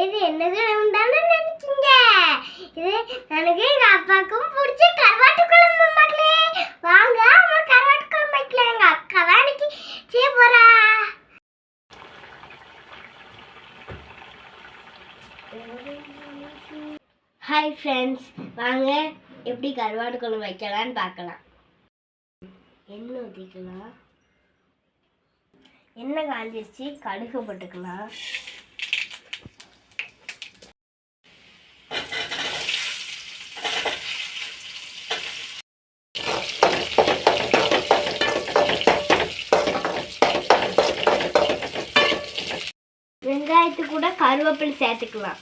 இது என்னது தானே நினைச்சீங்க? இது எனக்கு எங்க அப்பாவுக்கும் பிடிச்ச கருவாட்டு குழம்பு மக்களே. வாங்க அம்மா கருவாட்டு குழம்பு வைக்கலாம். எங்க அக்கா தான் இன்னைக்கு செய்ய போறா. ஹாய் ஃப்ரெண்ட்ஸ், வாங்க எப்படி கருவாட்டு குழம்பு வைக்கலான்னு பார்க்கலாம். எண்ணெய் ஊற்றிக்கலாம். எண்ணெய் காஞ்சிருச்சு, கடுகு போட்டுக்கலாம். வெங்காயத்து கூட கருவேப்பிலை சேர்த்துக்கலாம்.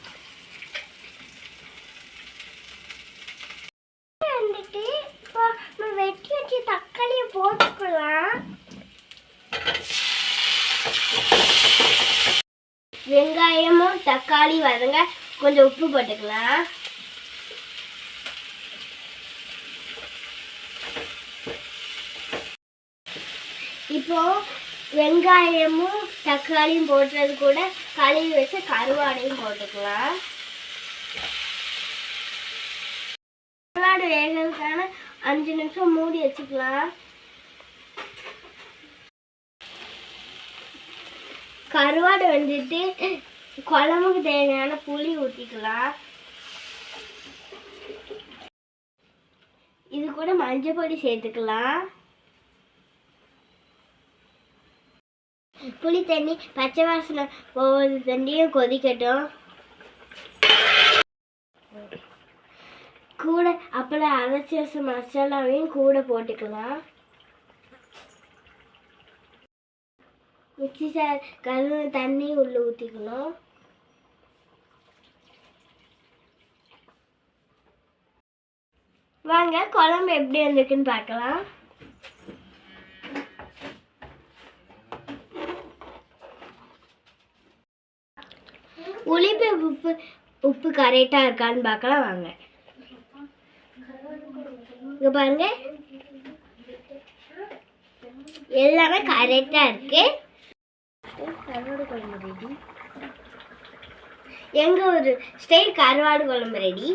வந்துட்டு இப்போ வெட்டி வச்சு தக்காளியை போட்டுக்கலாம். வெங்காயமும் தக்காளி வதங்க கொஞ்சம் உப்பு போட்டுக்கலாம். இப்போ வெங்காயமும் தக்காளியும் போட்டுறது கூட கழுவி வச்சு கருவாடையும் போட்டுக்கலாம். கருவாடு வேகிறதுக்கான 5 நிமிஷம் மூடி வச்சுக்கலாம். கருவாடு வந்துட்டு குழம்புக்கு தேவையான புளி ஊற்றிக்கலாம். இது கூட மஞ்சள் பொடி சேர்த்துக்கலாம். புளி தண்ணி பச்சை வாசனை ஒவ்வொரு தண்ணியும் கொதிக்கட்டும். கூட அப்புறம் அரைச்சி வச்ச மசாலாவையும் கூட போட்டுக்கலாம். மிக்சி சார் கழுவு தண்ணி உள்ள ஊற்றிக்கணும். வாங்க குழம்பு எப்படி வந்திருக்குன்னு பார்க்கலாம். புளிப்பு உப்பு கரெக்டாக இருக்கான்னு பார்க்கலாம். வாங்க இங்கே பாருங்க, எல்லாமே கரெக்டாக இருக்கு. கருவாடு குழம்பு ரெடி. எங்கள் ஒரு ஸ்டைல் கருவாடு குழம்பு ரெடி.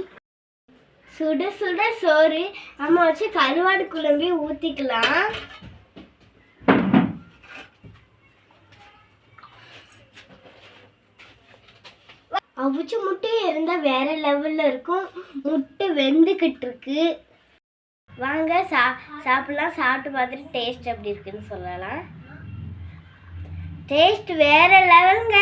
சுட சுட சோறு நம்ம வச்சு கருவாடு குழம்பு ஊற்றிக்கலாம். அவிச்ச முட்டையும் இருந்தால் வேற லெவலில் இருக்கும். முட்டை வெந்துக்கிட்டு இருக்கு. வாங்க சாப்பிடலாம். சாப்பிட்டு பார்த்துட்டு டேஸ்ட் எப்படி இருக்குன்னு சொல்லலாம். டேஸ்ட் வேற லெவலுங்க.